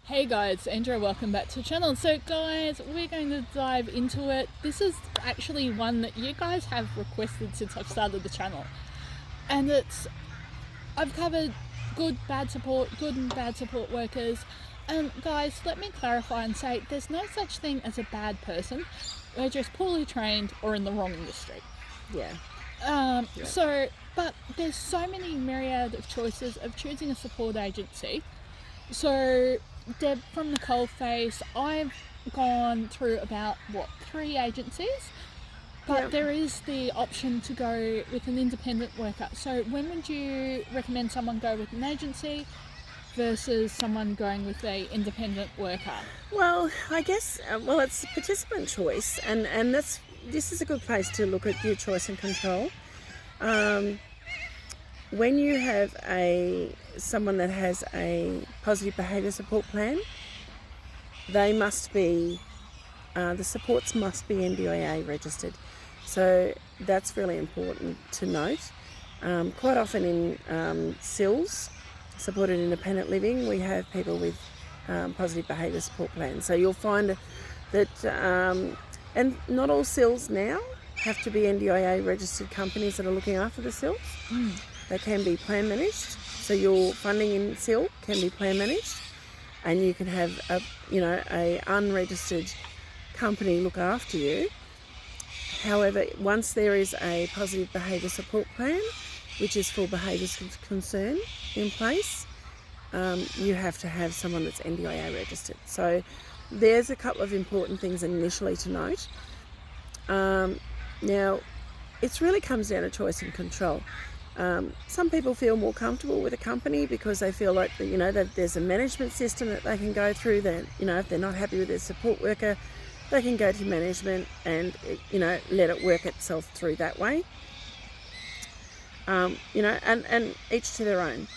Hey guys, Andrea, welcome back to the channel. So guys, we're going to dive into it. This is actually one that you guys have requested since I've started the channel. And I've covered good and bad support workers. And guys, let me clarify and say there's no such thing as a bad person. We're just poorly trained or in the wrong industry. Yeah. But there's so many myriad of choices of choosing a support agency. So Deb, from the coalface, I've gone through about 3 agencies, but there is the option to go with an independent worker. So when would you recommend someone go with an agency versus someone going with a independent worker? Well, I guess it's participant choice, and this is a good place to look at your choice and control. When you have someone that has a positive behaviour support plan, they must be the supports must be NDIA registered. So that's really important to note. Quite often in SILs, supported independent living, we have people with positive behaviour support plans. So you'll find that, and not all SILs now have to be NDIA registered companies that are looking after the SILs. They can be plan managed, so your funding in SIL can be plan managed, and you can have a unregistered company look after you. However, once there is a positive behaviour support plan, which is for behaviours of concern in place, you have to have someone that's NDIA registered. So there's a couple of important things initially to note. Now, it really comes down to choice and control. Some people feel more comfortable with a company because they feel like that there's a management system that they can go through. That if they're not happy with their support worker, they can go to management and let it work itself through that way. And each to their own.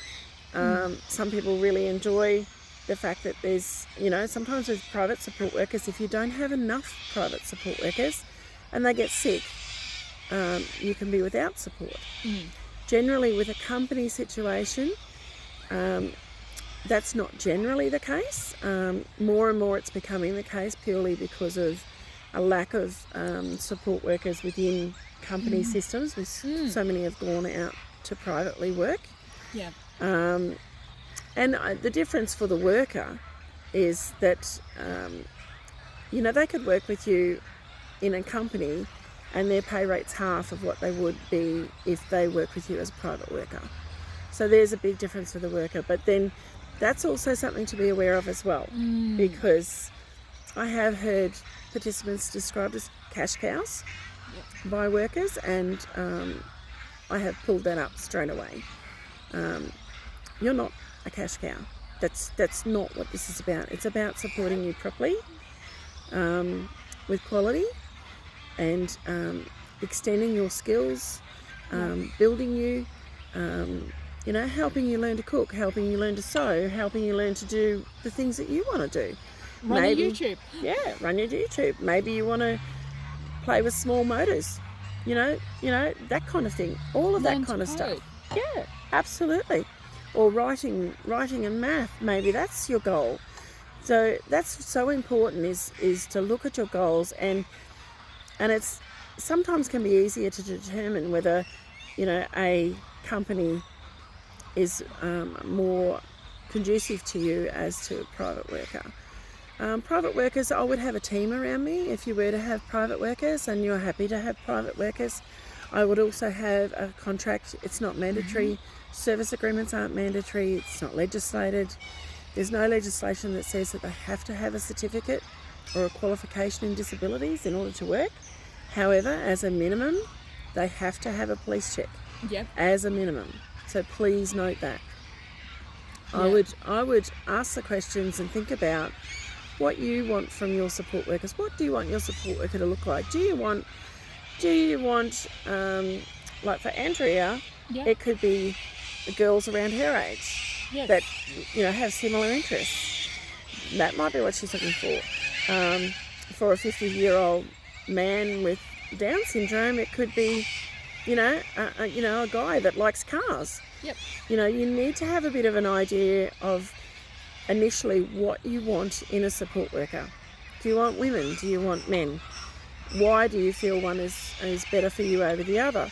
Some people really enjoy the fact that there's sometimes with private support workers, if you don't have enough private support workers and they get sick, you can be without support. Generally, with a company situation, that's not generally the case. More and more it's becoming the case purely because of a lack of support workers within company systems. So many have gone out to privately work. Yeah. And the difference for the worker is that, they could work with you in a company and their pay rate's half of what they would be if they work with you as a private worker. So there's a big difference for the worker. But then that's also something to be aware of as well, because I have heard participants described as cash cows by workers, and I have pulled that up straight away. You're not a cash cow. That's not what this is about. It's about supporting you properly, with quality, and extending your skills, building you, helping you learn to cook, helping you learn to sew, helping you learn to do the things that you want to do. Run your YouTube. Yeah, run your YouTube. Maybe you want to play with small motors, that kind of thing. All of that kind of stuff. Yeah, absolutely. Or writing and math. Maybe that's your goal. So that's so important is to look at your goals, and it's sometimes can be easier to determine whether a company is more conducive to you as to a private worker. Private workers, I would have a team around me if you were to have private workers and you're happy to have private workers. I would also have a contract. It's not mandatory. Service agreements aren't mandatory. It's not legislated. There's no legislation that says that they have to have a certificate or a qualification in disabilities in order to work. However, as a minimum, they have to have a police check. Yep. As a minimum. So please note that. Yeah. I would ask the questions and think about what you want from your support workers. What do you want your support worker to look like? Do you want like for Andrea, it could be the girls around her age that have similar interests. That might be what she's looking for. For a 50-year-old man with Down syndrome, it could be a guy that likes cars. Yep. You need to have a bit of an idea of initially what you want in a support worker. Do you want women? Do you want men? Why do you feel one is better for you over the other?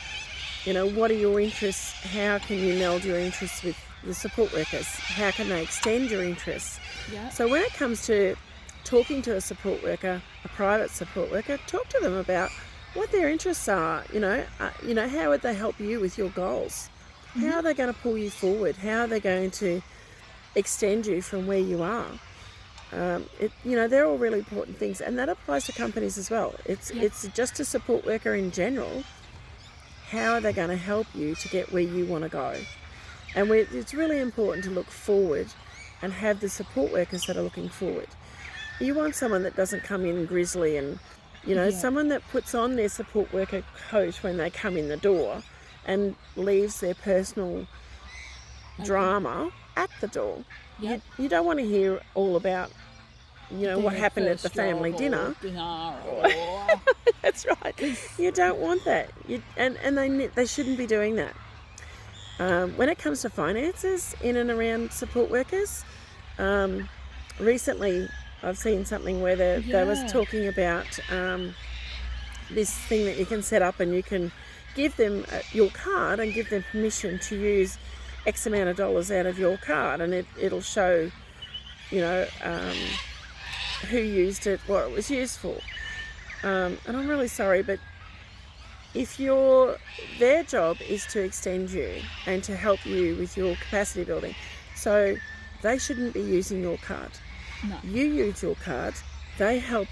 You know, what are your interests? How can you meld your interests with the support workers? How can they extend your interests? Yeah. So when it comes to talking to a support worker, a private support worker, talk to them about what their interests are. How would they help you with your goals? How are they going to pull you forward? How are they going to extend you from where you are? They're all really important things, and that applies to companies as well. It's just a support worker in general. How are they going to help you to get where you want to go? And it's really important to look forward and have the support workers that are looking forward. You want someone that doesn't come in grizzly and, someone that puts on their support worker coat when they come in the door and leaves their personal drama at the door. Yep. You don't want to hear all about, what happened at the family dinner. That's right. You don't want that. They shouldn't be doing that. When it comes to finances in and around support workers, recently I've seen something where they was talking about this thing that you can set up, and you can give them your card and give them permission to use X amount of dollars out of your card, and it'll show, who used it, what it was used for. And I'm really sorry, but if their job is to extend you and to help you with your capacity building, so they shouldn't be using your card. No. You use your card. They help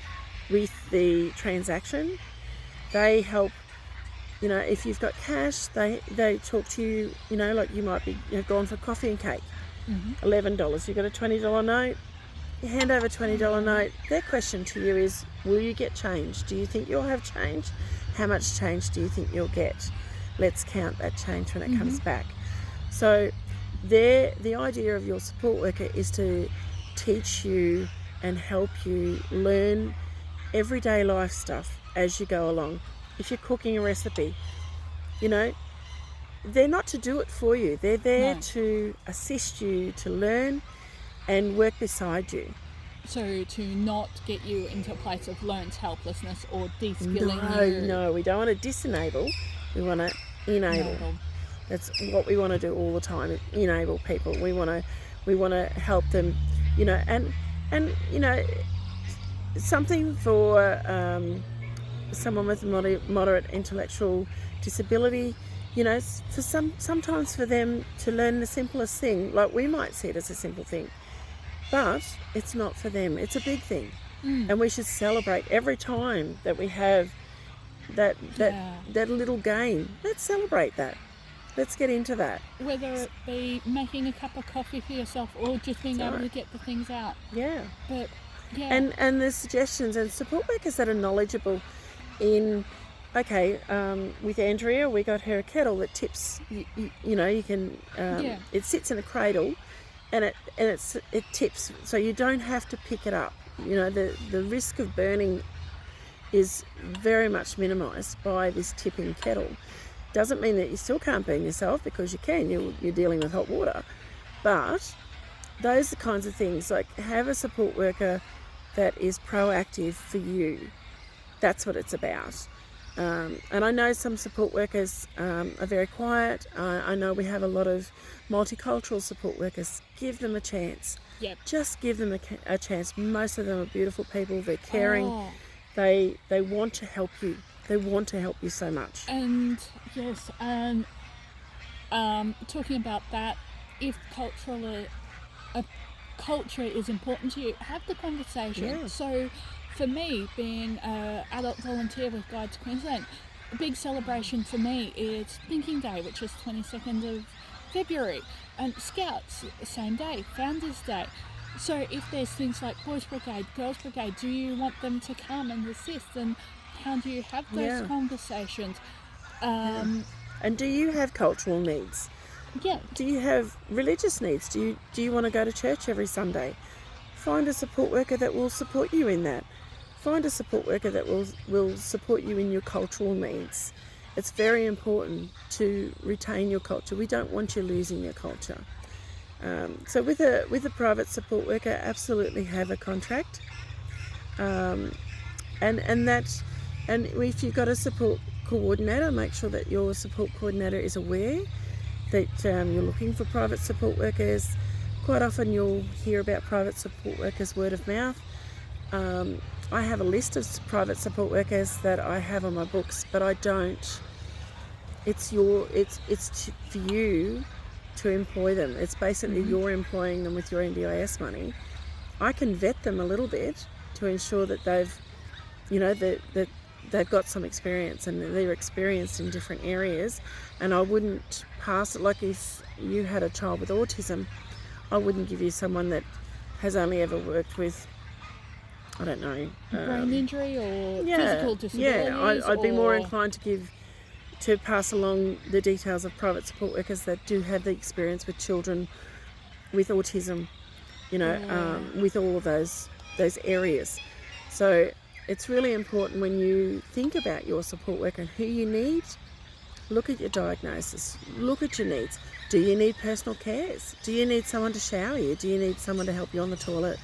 with the transaction. They help, if you've got cash, they talk to you, like you might be gone for coffee and cake, $11. You've got a $20 note. You hand over a $20 note. Their question to you is, will you get change? Do you think you'll have change? How much change do you think you'll get? Let's count that change when it comes back. So the idea of your support worker is to teach you and help you learn everyday life stuff as you go along. If you're cooking a recipe, they're not to do it for you. They're there to assist you, to learn and work beside you. So to not get you into a place of learned helplessness or de-skilling you. No, we don't want to disenable. We want to enable. That's what we want to do all the time. Enable people. We want to help them. And something for someone with moderate intellectual disability. For sometimes for them to learn the simplest thing, like we might see it as a simple thing, but it's not for them. It's a big thing, and we should celebrate every time that we have that little game. Let's celebrate that. Let's get into that. Whether it be making a cup of coffee for yourself or just being able to get the things out. Yeah. But and the suggestions and support workers that are knowledgeable in. Okay, with Andrea, we got her a kettle that tips. You can. It sits in a cradle, and it tips, so you don't have to pick it up. The risk of burning is very much minimised by this tipping kettle. Doesn't mean that you still can't burn yourself, because you can. You're dealing with hot water, but those are the kinds of things. Like, have a support worker that is proactive for you. That's what it's about. And I know some support workers are very quiet. I know we have a lot of multicultural support workers. Give them a chance. Yep. Just give them a chance. Most of them are beautiful people. They're caring. They want to help you. They want to help you so much. And yes, and talking about that, if a culture is important to you, have the conversation. Yeah. So for me, being an adult volunteer with Guides Queensland, a big celebration for me is Thinking Day, which is 22nd of February, and Scouts, same day, Founders Day. So if there's things like Boys Brigade, Girls Brigade, do you want them to come and assist, and how do you have those conversations? And do you have cultural needs? Yeah. Do you have religious needs? Do you want to go to church every Sunday? Find a support worker that will support you in that. Find a support worker that will support you in your cultural needs. It's very important to retain your culture. We don't want you losing your culture. So with a private support worker, absolutely have a contract, and if you've got a support coordinator, make sure that your support coordinator is aware that you're looking for private support workers. Quite often you'll hear about private support workers word of mouth. I have a list of private support workers that I have on my books, but I don't. It's for you to employ them. It's basically you're employing them with your NDIS money. I can vet them a little bit to ensure that that they've got some experience and they're experienced in different areas. And I wouldn't pass it, like if you had a child with autism, I wouldn't give you someone that has only ever worked with, I don't know, brain injury or physical disabilities. Yeah, I'd be more inclined to pass along the details of private support workers that do have the experience with children with autism, with all of those areas. So it's really important when you think about your support worker and who you need, look at your diagnosis, look at your needs. Do you need personal cares? Do you need someone to shower you? Do you need someone to help you on the toilet?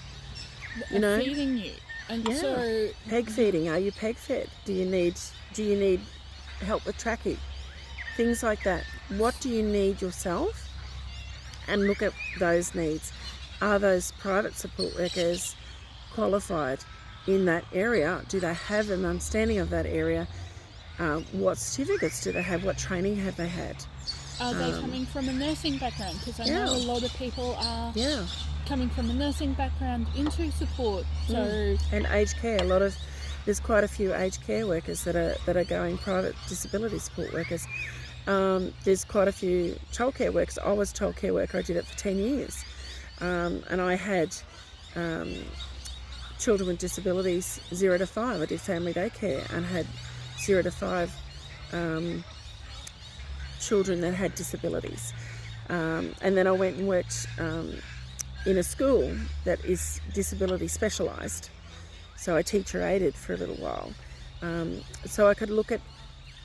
Feeding you. And so peg feeding. Are you peg fed? Do you need help with trachea? Things like that. What do you need yourself? And look at those needs. Are those private support workers qualified in that area? Do they have an understanding of that area? What certificates do they have? What training have they had? Are they coming from a nursing background? Because I know a lot of people are coming from a nursing background into support. So and aged care. There's quite a few aged care workers that are going private disability support workers. There's quite a few childcare workers. I was a childcare worker. I did it for 10 years, and I had children with disabilities 0 to 5. I did family daycare and had 0 to 5 children that had disabilities, and then I went and worked in a school that is disability specialised. So I teacher aided for a little while, so I could look at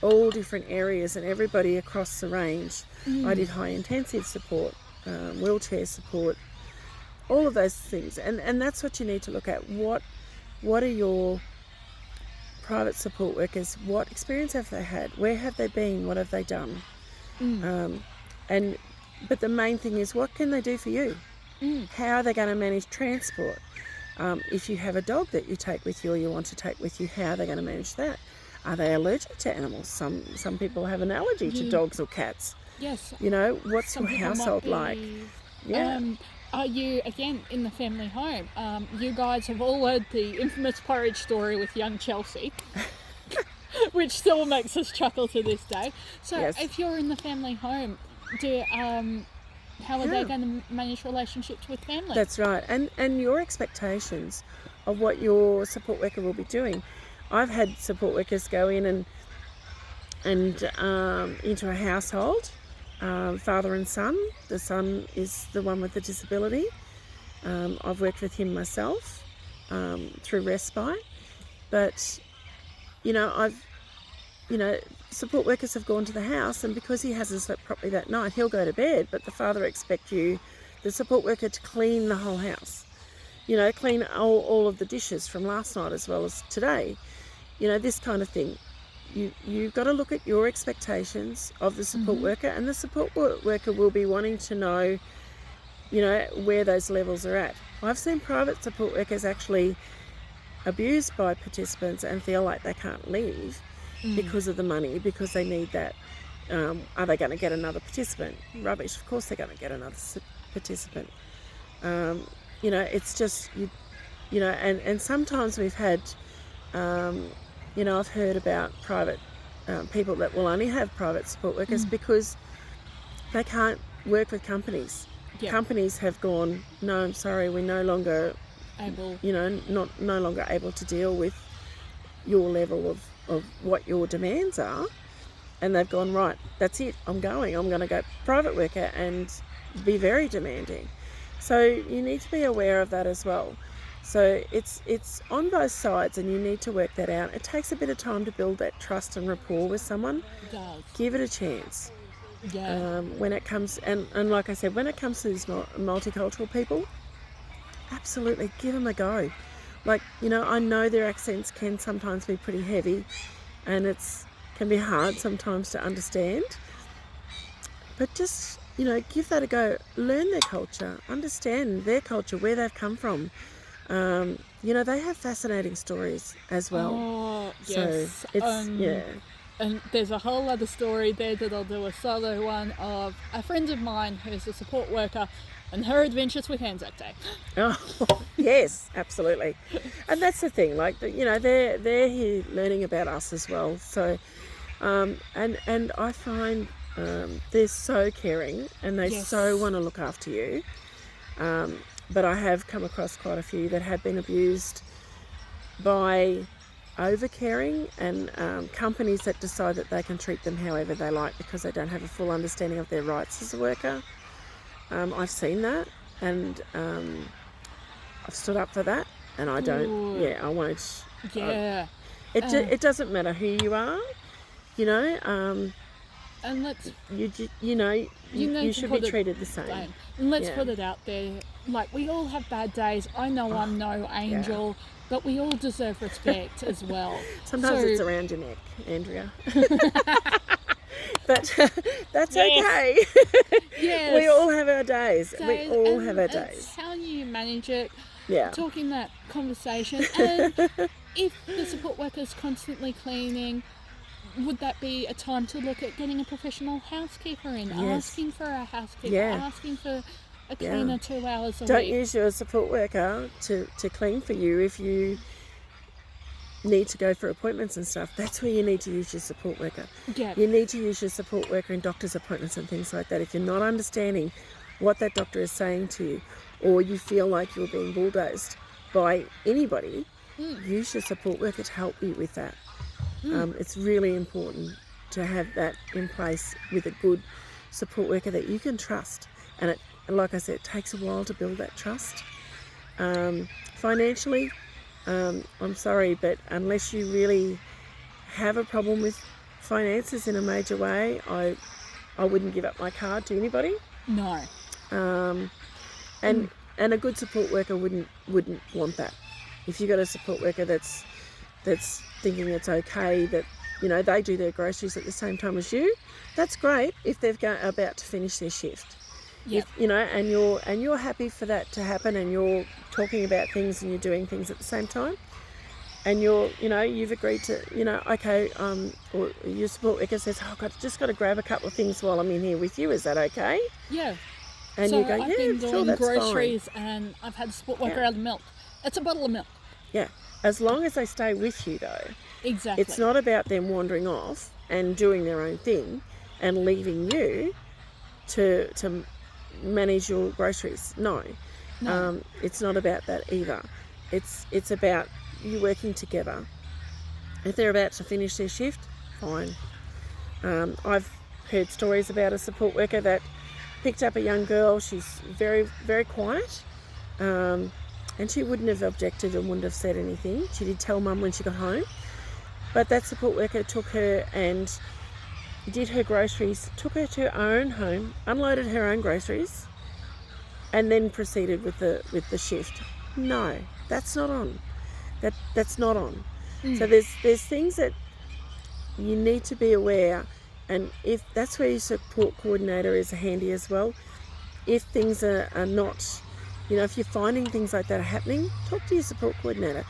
all different areas and everybody across the range. I did high intensive support, wheelchair support, all of those things, and that's what you need to look at. What are your private support workers? What experience have they had? Where have they been? What have they done? But the main thing is, what can they do for you? How are they going to manage transport? If you have a dog that you take with you or you want to take with you, how are they going to manage that? Are they allergic to animals? Some people have an allergy to dogs or cats. Yes. What's your household like? Yeah. Are you, again, in the family home? You guys have all heard the infamous porridge story with young Chelsea, which still makes us chuckle to this day. So if you're in the family home, how are they going to manage relationships with family? That's right. And your expectations of what your support worker will be doing. I've had support workers go in and into a household, father and son. The son is the one with the disability. I've worked with him myself through respite, but support workers have gone to the house, and because he hasn't slept properly that night, he'll go to bed, but the father expects the support worker, to clean the whole house. Clean all of the dishes from last night as well as today. This kind of thing. You've got to look at your expectations of the support worker, and the support worker will be wanting to know, where those levels are at. I've seen private support workers actually abused by participants and feel like they can't leave because of the money, because they need that. Are they going to get another participant? Rubbish. Of course they're going to get another participant. It's just, and sometimes we've had, I've heard about private people that will only have private support workers because they can't work with companies. Yep. Companies have gone, no, I'm sorry, we're no longer able, no longer able to deal with your level of what your demands are. And they've gone, right, that's it, I'm going to go private worker and be very demanding. So you need to be aware of that as well. So it's on both sides, and you need to work that out. It takes a bit of time to build that trust and rapport with someone. It does. Give it a chance. Yeah. When it comes, and like I said, when it comes to these multicultural people, absolutely give them a go. Like, I know their accents can sometimes be pretty heavy, and can be hard sometimes to understand. But just, give that a go. Learn their culture, understand their culture, where they've come from. They have fascinating stories as well. Oh, So yes. it's, And there's a whole other story there that I'll do a solo one of a friend of mine who's a support worker and her adventures with Anzac Day. Oh, yes, absolutely. And that's the thing, like, they're here learning about us as well. So, and I find they're so caring and they Yes. so want to look after you. But I have come across quite a few that have been abused by over-caring and companies that decide that they can treat them however they like because they don't have a full understanding of their rights as a worker. I've seen that, and I've stood up for that, and I don't. Ooh. Yeah, I won't. Yeah. It doesn't matter who you are, And let's you to should put be it treated the same. And let's Yeah. put it out there. Like, we all have bad days. I know I'm no angel, but we all deserve respect as well. Sometimes So- it's around your neck, Andrea. But that's Yes. okay. Yes. We all have our days. We Days, all and have our it's days. how you manage it, Yeah. talking that conversation. And if the support worker's constantly cleaning, would that be a time to look at getting a professional housekeeper in? Yes. Asking for a housekeeper, Yeah. asking for a cleaner 2 hours a Don't week. use your support worker to clean for you if you need to go for appointments and stuff. That's where you need to use your support worker. Yeah. You need to use your support worker in doctor's appointments and things like that. If you're not understanding what that doctor is saying to you, or you feel like you're being bulldozed by anybody, use your support worker to help you with that. It's really important to have that in place with a good support worker that you can trust. And like I said, it takes a while to build that trust. Financially, I'm sorry, but unless you really have a problem with finances in a major way, I wouldn't give up my card to anybody. No. And a good support worker wouldn't want that. If you got a support worker that's thinking it's okay that they do their groceries at the same time as you, that's great if they're about to finish their shift. Yeah. And you're happy for that to happen, and you're talking about things and you're doing things at the same time, and you've agreed to okay, or your support worker says, oh, I've just got to grab a couple of things while I'm in here with you, is that okay? Yeah. And So you go, I've yeah, been sure, doing that's groceries fine. and I've had the support worker Yeah. out of milk. It's a bottle of milk. Yeah, as long as they stay with you though. Exactly. It's not about them wandering off and doing their own thing and leaving you to manage your groceries. No. It's not about that either. It's about you working together. If they're about to finish their shift, fine. I've heard stories about a support worker that picked up a young girl. She's very, very quiet. And she wouldn't have objected and wouldn't have said anything. She did tell mum when she got home. But that support worker took her and did her groceries, took her to her own home, unloaded her own groceries, and then proceeded with the shift. No, that's not on. That's not on. So there's things that you need to be aware, and if that's where your support coordinator is handy as well. If things are not, if you're finding things like that are happening, talk to your support coordinator.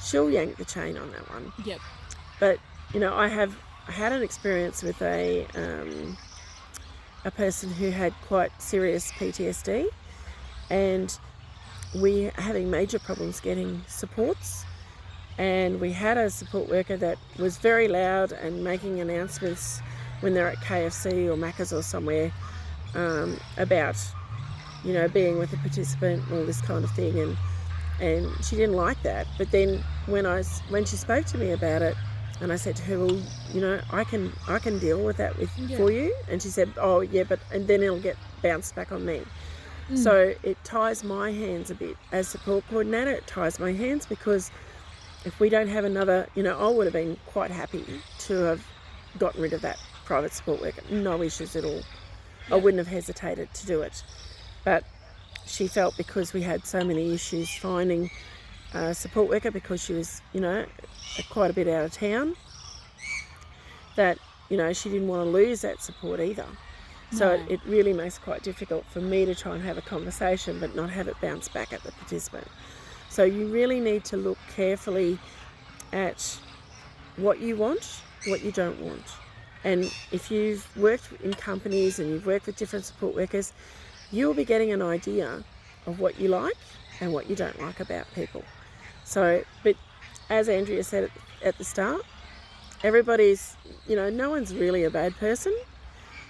She'll yank the chain on that one. Yep. But I had an experience with a person who had quite serious PTSD, and we having major problems getting supports. And we had a support worker that was very loud and making announcements when they're at KFC or Macca's or somewhere about being with a participant and all this kind of thing, and she didn't like that. But then when she spoke to me about it, and I said to her, well, I can deal with that for you, and she said, oh yeah, and then it'll get bounced back on me. So it ties my hands a bit as support coordinator. It ties my hands because if we don't have another, I would have been quite happy to have gotten rid of that private support worker, no issues at all. I wouldn't have hesitated to do it. But she felt because we had so many issues finding a support worker, because she was, you know, quite a bit out of town, that, you know, she didn't want to lose that support either. So it really makes it quite difficult for me to try and have a conversation but not have it bounce back at the participant. So you really need to look carefully at what you want, what you don't want. And if you've worked in companies and you've worked with different support workers, you'll be getting an idea of what you like and what you don't like about people. So, but as Andrea said at the start, everybody's, you know, no one's really a bad person.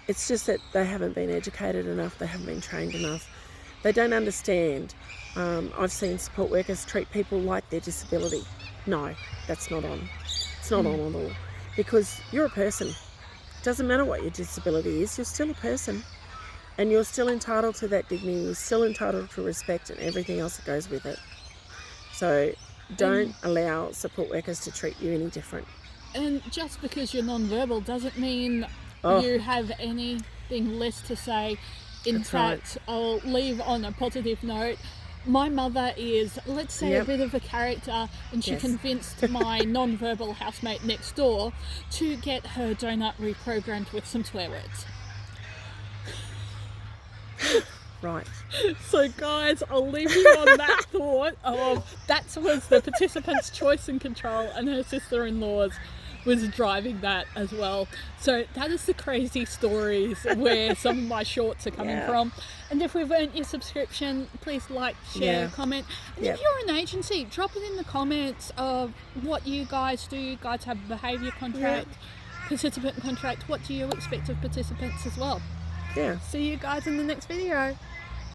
It's just that they haven't been educated enough, they haven't been trained enough, they don't understand. I've seen support workers treat people like their disability. No, that's not on. It's not on at all. Because you're a person. It doesn't matter what your disability is, you're still a person. And you're still entitled to that dignity, you're still entitled to respect and everything else that goes with it. So don't allow support workers to treat you any different. And just because you're non-verbal doesn't mean you have anything less to say. In fact, I'll leave on a positive note. My mother is, let's say, a bit of a character, and she convinced my non-verbal housemate next door to get her donut reprogrammed with some swear words. Right. So guys, I'll leave you on that thought of that was the participant's choice and control, and her sister-in-law's was driving that as well. So that is the crazy stories where some of my shorts are coming from. And if we've earned your subscription, please like, share, comment. And if you're an agency, drop it in the comments of what you guys do. You guys have a behaviour contract, participant contract. What do you expect of participants as well? Yeah. See you guys in the next video.